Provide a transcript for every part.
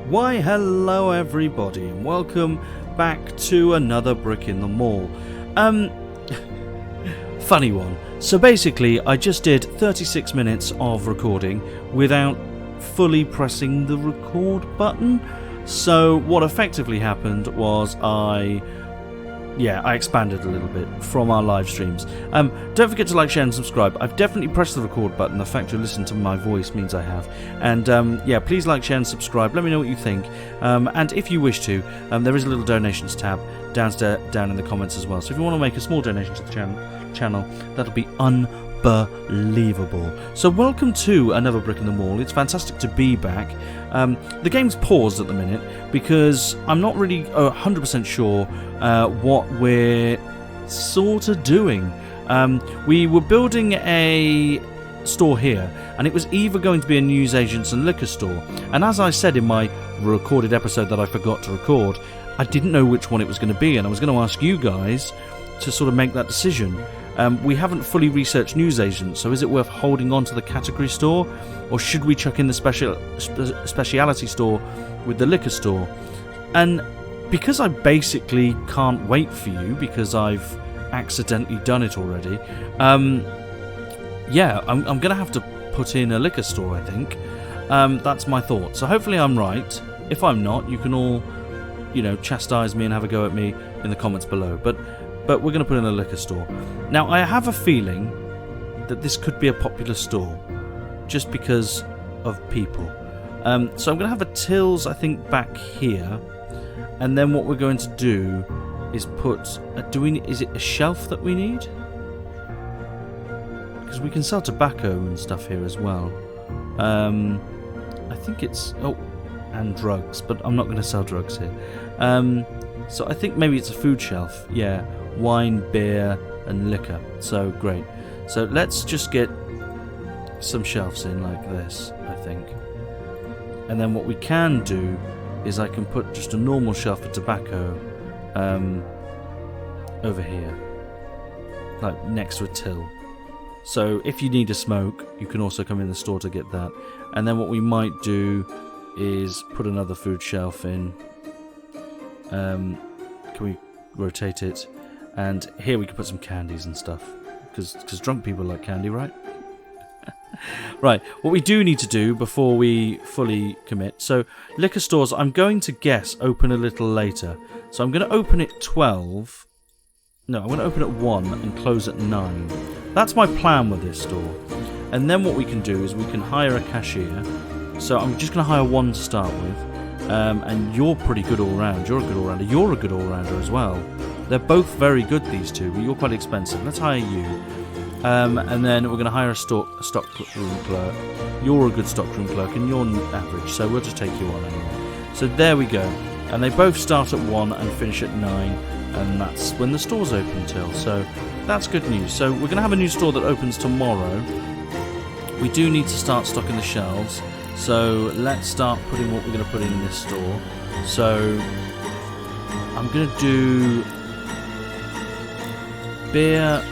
Why hello everybody and welcome back to another Brick in the Mall. Funny one. So basically I just did 36 minutes of recording without fully pressing the record button. So what effectively happened was I expanded a little bit from our live streams. Don't forget to like, share and subscribe. I've definitely pressed the record button. The fact you listen to my voice means I have. And please like, share and subscribe. Let me know what you think. And if you wish to, there is a little donations tab down in the comments as well. So if you want to make a small donation to the channel, that'll be unbelievable. So welcome to another Brick in the Mall. It's fantastic to be back. The game's paused at the minute because I'm not really 100% sure what we're sort of doing. We were building a store here, and it was either going to be a Newsagents and liquor store. And as I said in my recorded episode that I forgot to record, I didn't know which one it was going to be, and I was going to ask you guys to sort of make that decision. We haven't fully researched Newsagent, so is it worth holding on to the category store, or should we chuck in the speciality store with the liquor store? And because I basically can't wait for you, because I've accidentally done it already, I'm going to have to put in a liquor store, I think. That's my thought. So hopefully I'm right. If I'm not, you can all, chastise me and have a go at me in the comments below. But we're going to put in a liquor store. Now, I have a feeling that this could be a popular store, just because of people. So I'm going to have a tills, I think, back here. And then what we're going to do is put... is it a shelf that we need? Because we can sell tobacco and stuff here as well. I think it's... Oh, and drugs. But I'm not going to sell drugs here. So I think maybe it's a food shelf. Yeah. Wine, beer, and liquor. So, great. So let's just get some shelves in like this, I think. And then what we can do is I can put just a normal shelf of tobacco over here, like next to a till. So if you need a smoke, you can also come in the store to get that. And then what we might do is put another food shelf in. Can we rotate it? And here we can put some candies and stuff, because drunk people like candy, right? Right, what we do need to do before we fully commit, so liquor stores, I'm going to guess, open a little later. So I'm going to open at 12. No, I'm going to open at 1 and close at 9. That's my plan with this store. And then what we can do is we can hire a cashier. So I'm just going to hire one to start with. And you're pretty good all round. You're a good all rounder. You're a good all rounder as well. They're both very good, these two, but you're quite expensive. Let's hire you. And then we're going to hire a stockroom clerk. You're a good stockroom clerk, and you're average, so we'll just take you on anyway. So there we go. And they both start at 1 and finish at 9, and that's when the store's open till. So that's good news. So we're going to have a new store that opens tomorrow. We do need to start stocking the shelves. So let's start putting what we're going to put in this store. So I'm going to do beer.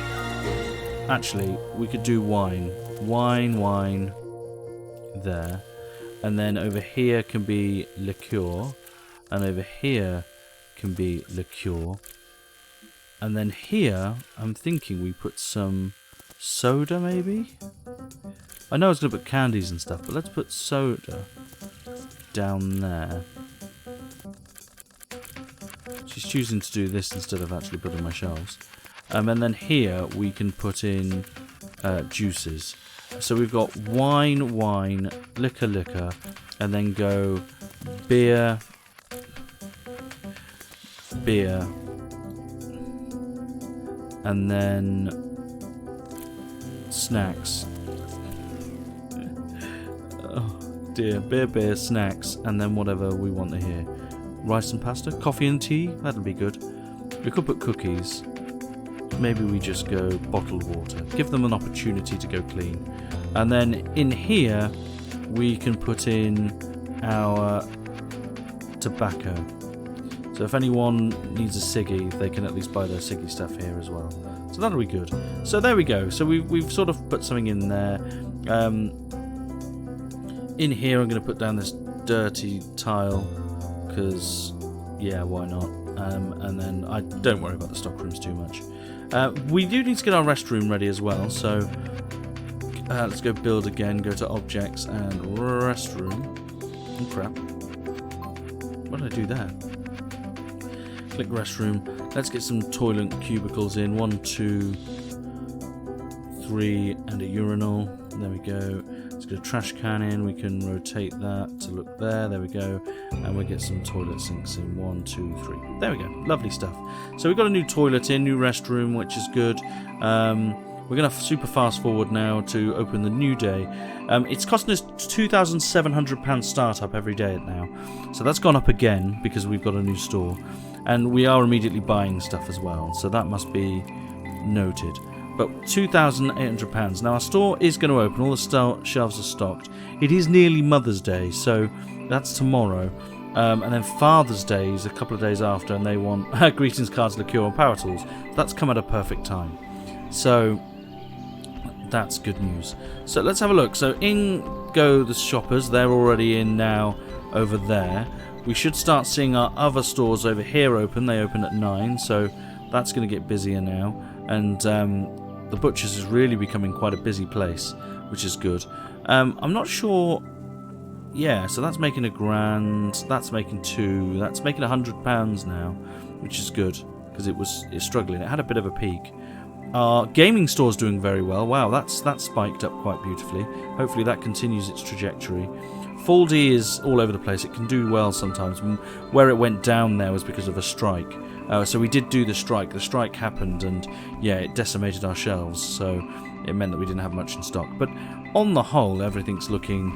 Actually, we could do wine. Wine there. And then over here can be liqueur. And over here can be liqueur. And then here, I'm thinking we put some soda maybe? I know I was going to put candies and stuff, but let's put soda down there. She's choosing to do this instead of actually putting my shelves. And then here we can put in juices. So we've got wine, liquor, and then go beer, and then snacks. Oh dear, beer, snacks, and then whatever we want to hear. Rice and pasta, coffee and tea, that'd be good. We could put cookies. Maybe we just go bottled water. Give them an opportunity to go clean. And then in here, we can put in our tobacco. So if anyone needs a ciggy, they can at least buy their ciggy stuff here as well. So that'll be good. So there we go. So we've sort of put something in there. In here, I'm going to put down this dirty tile, because, yeah, why not? And then I don't worry about the stock rooms too much. We do need to get our restroom ready as well, so let's go build again, go to objects and restroom. Oh crap. Why did I do that? Click restroom. Let's get some toilet cubicles in. 1, 2, 3, and a urinal. There we go. Let's get a trash can in. We can rotate that to look there. There we go. And we'll get some toilet sinks in. 1, 2, 3. There we go. Lovely stuff. So we've got a new toilet in, new restroom, which is good. We're going to super fast forward now to open the new day. It's costing us £2,700 startup every day now. So that's gone up again because we've got a new store. And we are immediately buying stuff as well. So that must be noted. But £2,800. Now our store is going to open. All the shelves are stocked. It is nearly Mother's Day. So that's tomorrow. And then Father's Day is a couple of days after. And they want greetings cards, liqueur and power tools. That's come at a perfect time. So that's good news. So let's have a look. So in go the shoppers. They're already in now over there. We should start seeing our other stores over here open. They open at 9, so that's going to get busier now. And the butcher's is really becoming quite a busy place, which is good. I'm not sure. Yeah, so that's making £1,000. That's making 2. That's making £100 now, which is good because it's struggling. It had a bit of a peak. Our gaming store's doing very well. Wow, that's spiked up quite beautifully. Hopefully that continues its trajectory. Foldy is all over the place. It can do well sometimes. Where it went down there was because of a strike. So we did do the strike. The strike happened and, yeah, it decimated our shelves. So it meant that we didn't have much in stock. But on the whole, everything's looking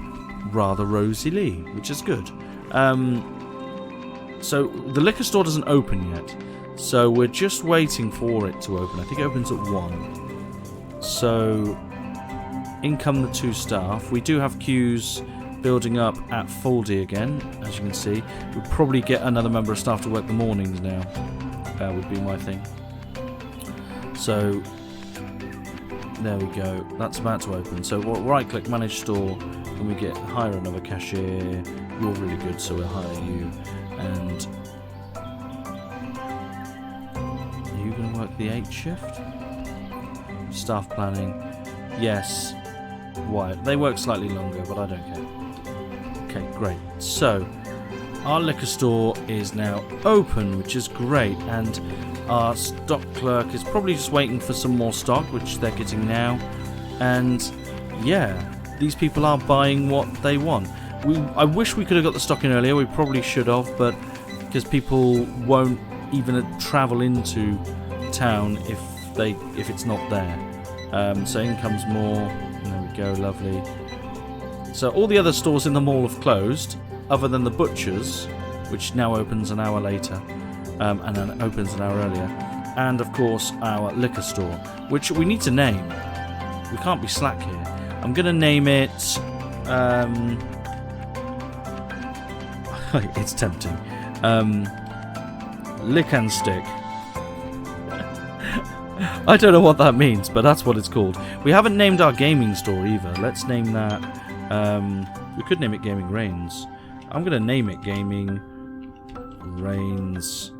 rather rosy-lee, which is good. So the liquor store doesn't open yet. So we're just waiting for it to open. I think it opens at 1. So in come the 2 staff. We do have queues building up at Foldy again, as you can see. We'll probably get another member of staff to work the mornings now. That would be my thing. So there we go. That's about to open. So we'll right-click Manage Store, and we get hire another cashier. You're really good, so we'll hire you. And are you going to work the 8 shift? Staff planning. Yes. Why? They work slightly longer, but I don't care. Okay, great. So, our liquor store is now open, which is great, and our stock clerk is probably just waiting for some more stock, which they're getting now. And, yeah, these people are buying what they want. I wish we could have got the stock in earlier. We probably should have, but because people won't even travel into town if it's not there. So in comes more. There we go, lovely. So all the other stores in the mall have closed, other than the butcher's, which now opens an hour later, and then opens an hour earlier, and of course our liquor store, which we need to name. We can't be slack here. I'm going to name it. It's tempting. Lick and Stick. I don't know what that means, but that's what it's called. We haven't named our gaming store either. Let's name that. We could name it Gaming Reigns. I'm going to name it Gaming Reigns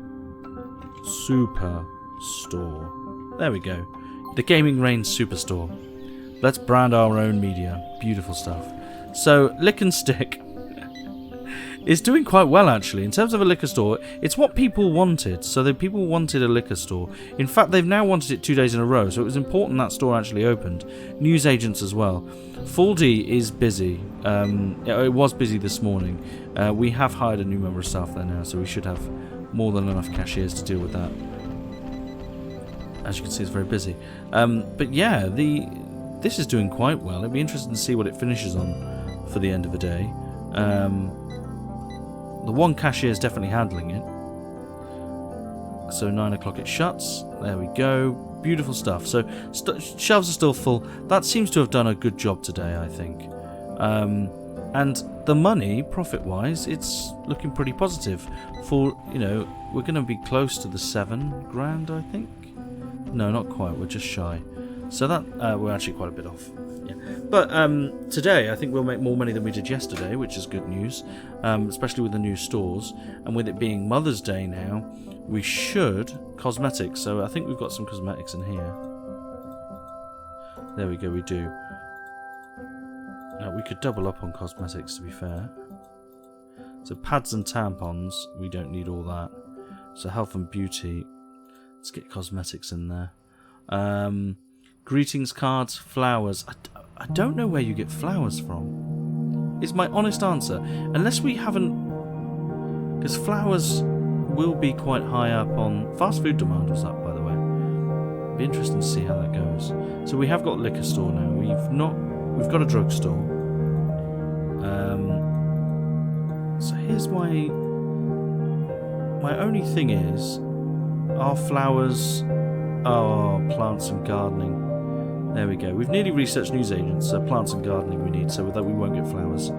Super Store. There we go. The Gaming Reigns Superstore. Let's brand our own media. Beautiful stuff. So, Lick and Stick is doing quite well, actually. In terms of a liquor store, it's what people wanted. So the people wanted a liquor store. In fact, they've now wanted it 2 days in a row, so it was important that store actually opened. Newsagents as well. Foldy is busy. It was busy this morning. We have hired a new member of staff there now, so we should have more than enough cashiers to deal with that. As you can see, it's very busy. But yeah, this is doing quite well. It'd be interesting to see what it finishes on for the end of the day. The one cashier is definitely handling it. So 9 o'clock it shuts. There we go. Beautiful stuff. So shelves are still full. That seems to have done a good job today, I think. And the money, profit-wise, it's looking pretty positive. For, we're going to be close to the £7,000, I think. No, not quite. We're just shy. So that we're actually quite a bit off. Yeah. But today, I think we'll make more money than we did yesterday, which is good news, especially with the new stores. And with it being Mother's Day now, we should... Cosmetics. So I think we've got some cosmetics in here. There we go, we do. We could double up on cosmetics, to be fair. So pads and tampons, we don't need all that. So health and beauty, let's get cosmetics in there. Greetings cards, flowers. I don't know where you get flowers from. It's my honest answer. Unless we haven't... Because flowers will be quite high up on... Fast food demand was up, by the way. It'd be interesting to see how that goes. So we have got a liquor store now. We've got a drugstore. So here's my only thing is, are flowers... Oh, plants and gardening. There we go. We've nearly researched Newsagents, so plants and gardening we need, so that we won't get flowers.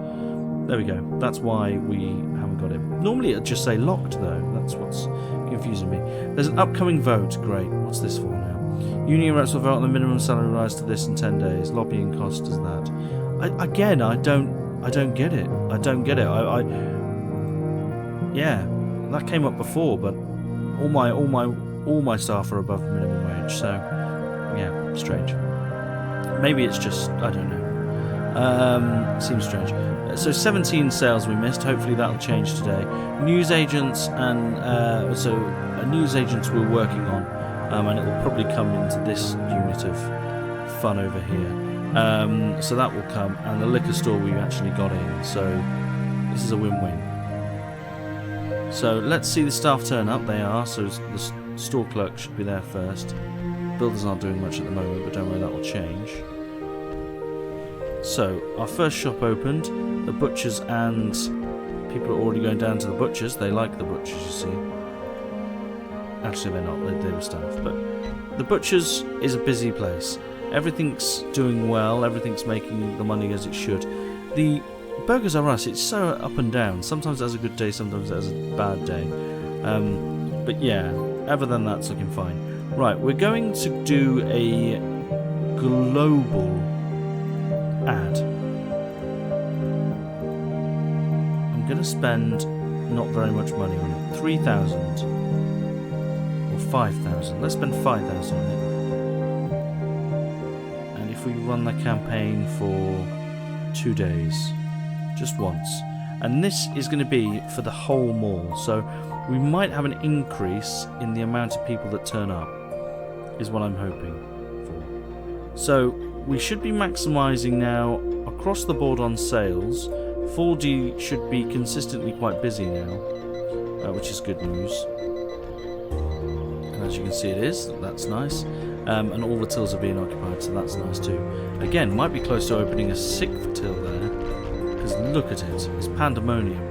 There we go. That's why we haven't got it. Normally it'd just say locked, though. That's what's confusing me. There's an upcoming vote. Great. What's this for now? Union reps will vote on the minimum salary rise to this in 10 days. Lobbying cost is that. I don't get it. I don't get it. Yeah, that came up before, but all my staff are above minimum wage, so yeah, strange. Maybe it's just, I don't know. Seems strange. So 17 sales we missed. Hopefully that'll change today. Newsagents and Newsagents we're working on, and it will probably come into this unit of fun over here. So that will come, and the liquor store we actually got in. So this is a win-win. So let's see the staff turn up. They are. So the store clerk should be there first. Builders aren't doing much at the moment, but don't worry, that will change. So our first shop opened. The butchers and people are already going down to the butchers. They like the butchers, you see. Actually, they're not. They were staff. But the butchers is a busy place. Everything's doing well. Everything's making the money as it should. The Burgers R Us, it's so up and down. Sometimes it has a good day, sometimes it has a bad day. But yeah, other than that, it's looking fine. Right, we're going to do a global ad. I'm going to spend not very much money on it. 3,000 or 5,000. Let's spend 5,000 on it. And if we run the campaign for 2 days, just once, and this is going to be for the whole mall, so we might have an increase in the amount of people that turn up, is what I'm hoping for. So we should be maximising now across the board on sales. 4D should be consistently quite busy now, which is good news. And as you can see, it is. That's nice. And all the tills are being occupied, so that's nice too. Again, might be close to opening a 6th till there, because look at it. It's pandemonium.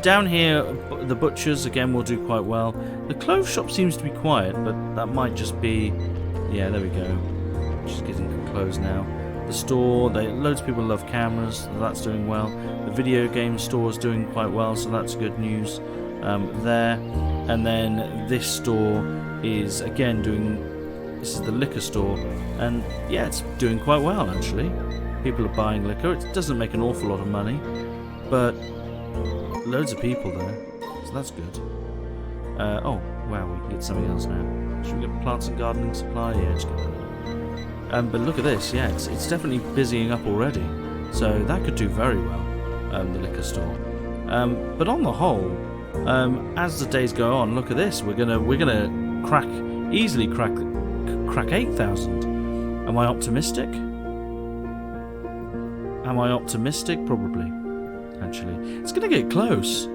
Down here, the butchers, again, will do quite well. The clothes shop seems to be quiet, but that might just be... Yeah, there we go. Just getting closed now. The store, loads of people love cameras, so that's doing well. The video game store is doing quite well, so that's good news there. And then this store is, again, doing... This is the liquor store, and yeah, it's doing quite well, actually. People are buying liquor. It doesn't make an awful lot of money, but loads of people there, so that's good. Oh, wow, we can get something else now. Should we get plants and gardening supply? Yeah, just get that. But look at this, yeah, it's definitely busying up already, so that could do very well, the liquor store. But on the whole, as the days go on, look at this. We're gonna easily crack 8,000. Am I optimistic? Am I optimistic? Probably. Actually, it's going to get close.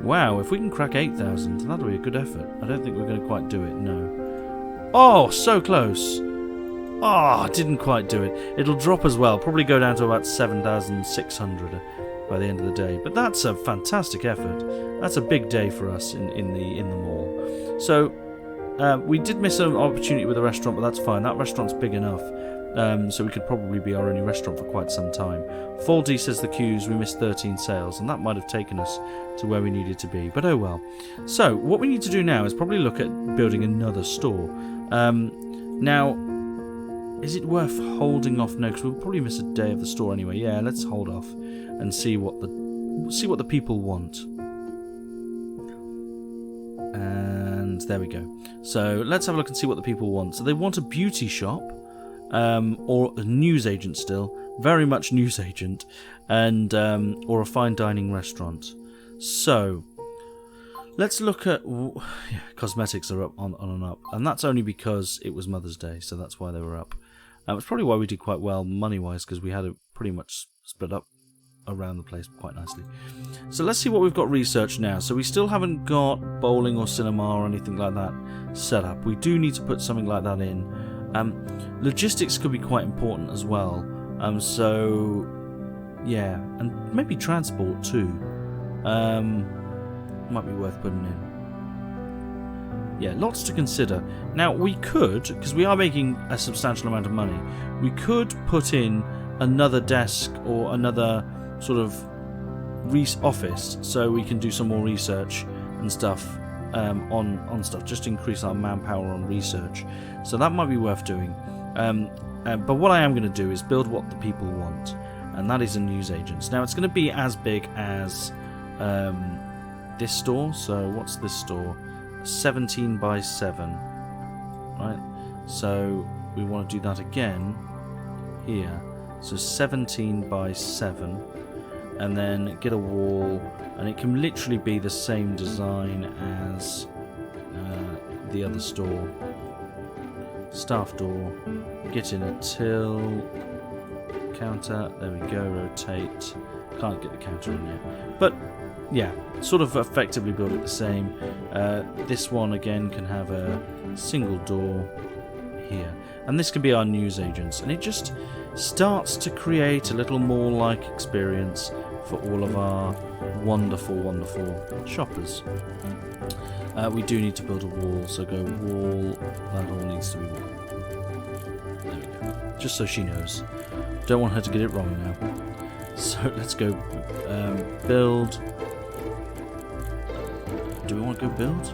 Wow, if we can crack 8,000, that'll be a good effort. I don't think we're going to quite do it, no. Oh, so close. Oh, didn't quite do it. It'll drop as well, probably go down to about 7,600 by the end of the day. But that's a fantastic effort. That's a big day for us in the mall. So we did miss an opportunity with a restaurant, but that's fine. That restaurant's big enough. So we could probably be our only restaurant for quite some time. 4D says the queues, we missed 13 sales, and that might have taken us to where we needed to be, but oh well. So what we need to do now is probably look at building another store. Now, Is it worth holding off? No, because we'll probably miss a day of the store anyway. Yeah, let's hold off and see what the people want. And there we go. So let's have a look and see what the people want. So they want a beauty shop, or a newsagent still, very much newsagent, and or a fine dining restaurant. So let's look at cosmetics are up on and up, and that's only because it was Mother's Day, so that's why they were up. It's probably why we did quite well money-wise, because we had it pretty much split up around the place quite nicely. So let's see what we've got researched now. So we still haven't got bowling or cinema or anything like that set up. We do need to put something like that in. Logistics could be quite important as well. So yeah, and maybe transport too. Might be worth putting in. Yeah, lots to consider. Now we could, because we are making a substantial amount of money, we could put in another desk or another sort of office, so we can do some more research and stuff on stuff, just to increase our manpower on research. So that might be worth doing. But what I am going to do is build what the people want, and that is a newsagents. Now it's going to be as big as this store. So what's this store? 17 by 7, right? So we want to do that again here. So 17 by 7, and then get a wall, and it can literally be the same design as the other store. Staff door, get in a till, counter, there we go, rotate. Can't get the counter in yet, but yeah, sort of effectively build it the same. This one again can have a single door here, and this can be our newsagents, and it just starts to create a little mall-like experience for all of our wonderful, wonderful shoppers. We do need to build a wall, so go wall, that all needs to be wall. There we go, just so she knows. Don't want her to get it wrong now. So let's go build. Do we want to go build?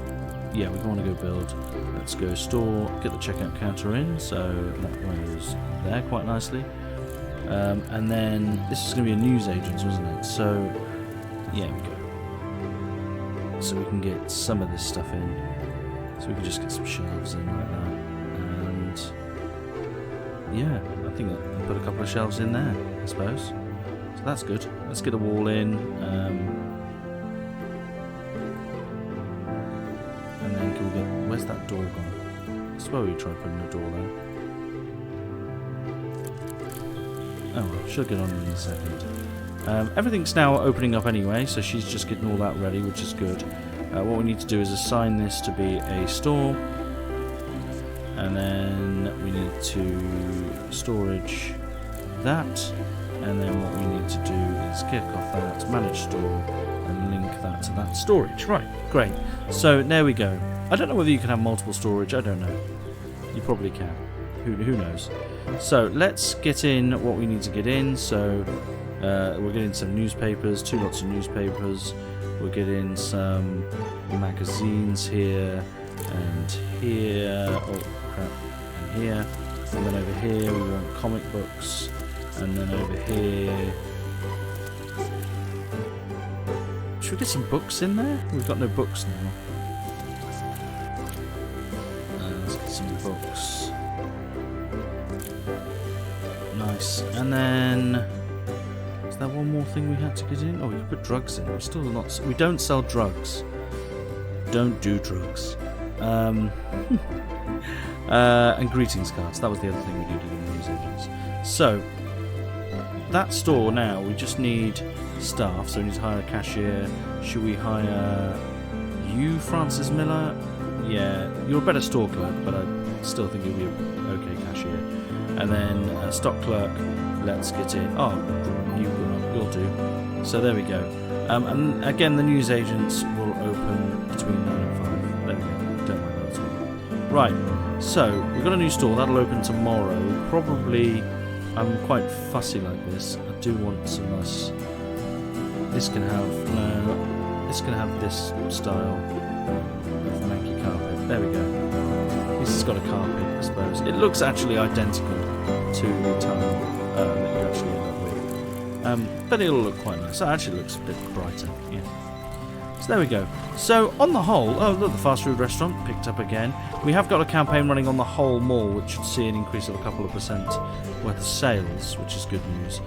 Yeah, we want to go build. Let's go store, get the checkout counter in, so that goes there quite nicely. And then this is going to be a newsagents, wasn't it? So yeah, we go. So we can get some of this stuff in. So we can just get some shelves in like that. And yeah, I think I can put a couple of shelves in there, I suppose. So that's good. Let's get a wall in. And then can we get... Where's that door gone? I suppose we try putting a door there. Oh well, she'll get on in a second. Everything's now opening up anyway, so she's just getting all that ready, which is good. What we need to do is assign this to be a store. And then we need to storage that. And then what we need to do is kick off that, manage store, and link that to that storage. Right, great. So there we go. I don't know whether you can have multiple storage, I don't know. You probably can. Who knows? So let's get in what we need to get in. So we're getting some newspapers, 2 lots of newspapers. We're getting some magazines here and here. Oh crap! And here. And then over here we want comic books. And then over here, should we get some books in there? We've got no books now. Let's get some books. Nice. And then, is there one more thing we had to get in? Oh, we can put drugs in. We're still not. We don't sell drugs. Don't do drugs. And greetings cards. That was the other thing we needed in the newsagents. So. That store now, we just need staff, so we need to hire a cashier. Should we hire you, Francis Miller? Yeah, you're a better store clerk, but I still think you'll be an okay cashier. And then a stock clerk, let's get in. Oh, you'll do. So there we go. And again, the newsagents will open between 9 and 5. There we go. Don't worry about it at all. Right, so we've got a new store, that'll open tomorrow. Probably... I'm quite fussy like this. I do want some nice... This can have this style of manky carpet. There we go. least it's got a carpet, I suppose. It looks actually identical to the tunnel that you actually end up with. But it'll look quite nice. It actually looks a bit brighter, yeah. So there we go. So on the whole, oh look, the fast food restaurant picked up again. We have got a campaign running on the whole mall, which should see an increase of a couple of % worth of sales, which is good news.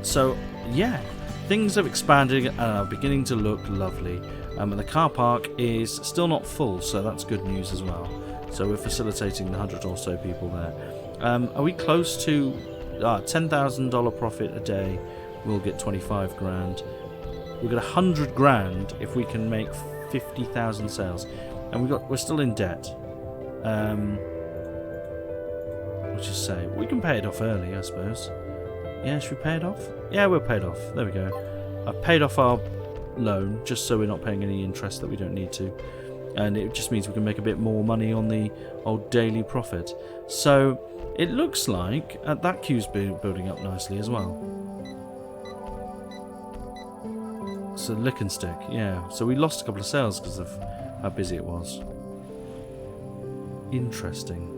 So yeah, things have expanded and are beginning to look lovely. And the car park is still not full, so that's good news as well. So we're facilitating the 100 or so people there. Are we close to $10,000 profit a day? We'll get 25 grand. We'll get 100 grand if we can make 50,000 sales, and we're still in debt. Which is say we can pay it off early, I suppose. Yeah, should we pay it off? Yeah, we're paid off. There we go. I've paid off our loan just so we're not paying any interest that we don't need to, and it just means we can make a bit more money on the old daily profit. So it looks like that queue's building up nicely as well. So lick and stick, yeah. So we lost a couple of sales because of how busy it was. Interesting.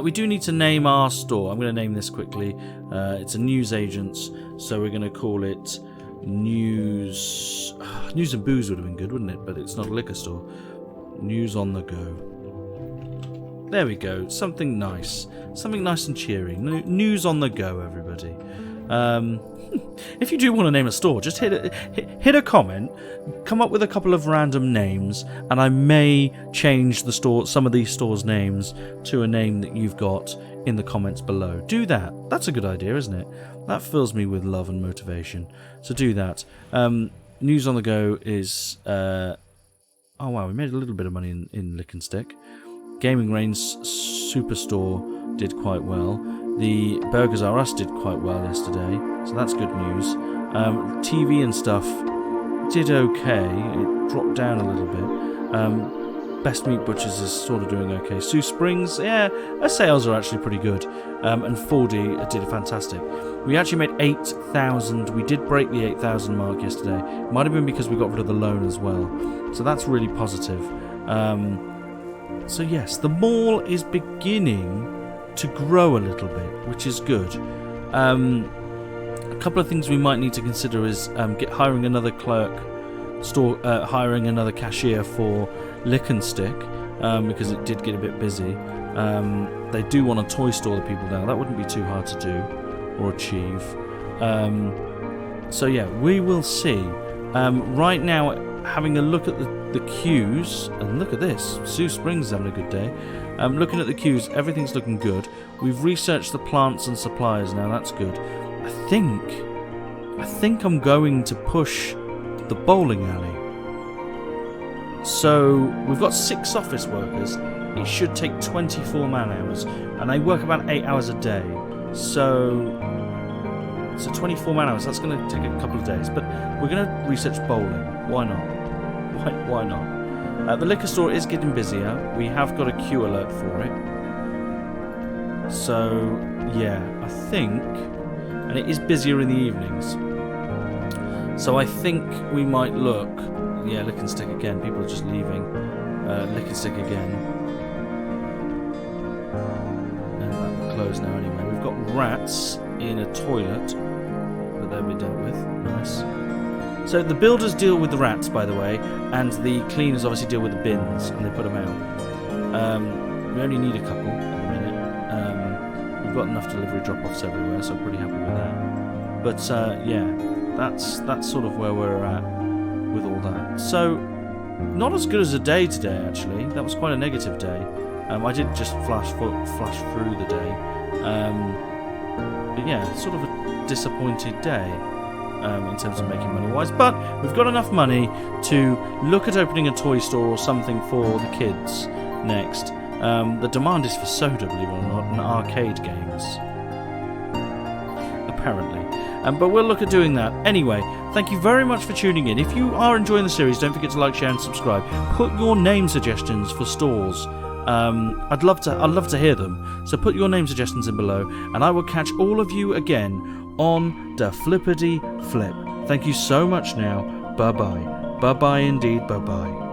We do need to name our store. I'm going to name this quickly. It's a Newsagents, so we're going to call it News and Booze would have been good, wouldn't it? But it's not a liquor store. News on the go. There we go. Something nice and cheery. News on the go, everybody. If you do want to name a store, just hit a comment, come up with a couple of random names, and I may change some of these stores' names to a name that you've got in the comments below. Do that. That's a good idea, isn't it? That fills me with love and motivation. So do that. News on the go is... oh wow, we made a little bit of money in Lick and Stick. Gaming Reign's Superstore did quite well. The Burgers R Us did quite well yesterday, so that's good news. TV and stuff did okay. It dropped down a little bit. Best Meat Butchers is sort of doing okay. Sioux Springs, yeah, her sales are actually pretty good. And 4D did fantastic. We actually made 8,000. We did break the 8,000 mark yesterday. Might have been because we got rid of the loan as well. So that's really positive. So yes, the mall is beginning to grow a little bit, which is good. A couple of things we might need to consider is hiring another clerk, hiring another cashier for Lick and Stick, because it did get a bit busy. They do want a toy store the people now. That wouldn't be too hard to do or achieve. So yeah, we will see. Right now, having a look at the queues, and look at this, Sioux Springs is having a good day. Looking at the queues, everything's looking good. We've researched the plants and suppliers now, that's good. I think I'm going to push the bowling alley. So we've got 6 office workers. It should take 24 man hours, and they work about 8 hours a day. So 24 man hours, that's going to take a couple of days, but we're going to research bowling. Why not? Why not? The liquor store is getting busier. We have got a queue alert for it. So, yeah, I think... And it is busier in the evenings. So I think we might look... Yeah, Lick and Stick again. People are just leaving. Lick and Stick again. And that will close now anyway. We've got rats in a toilet, but they'll be dealt with. Nice. So the builders deal with the rats, by the way, and the cleaners obviously deal with the bins, and they put them out. We only need a couple at the minute. We've got enough delivery drop-offs everywhere, so I'm pretty happy with that. But yeah, that's sort of where we're at with all that. So not as good as a day today, actually. That was quite a negative day. I did just flash through the day. But yeah, sort of a disappointed day. In terms of making money wise, but we've got enough money to look at opening a toy store or something for the kids next. The demand is for soda, believe it or not, and arcade games, apparently. But we'll look at doing that anyway. Thank you very much for tuning in. If you are enjoying the series, don't forget to like, share and subscribe. Put your name suggestions for stores. I'd love to hear them, so put your name suggestions in below, and I will catch all of you again on the Flippity Flip. Thank you so much now. Bye bye. Bye bye indeed. Bye bye.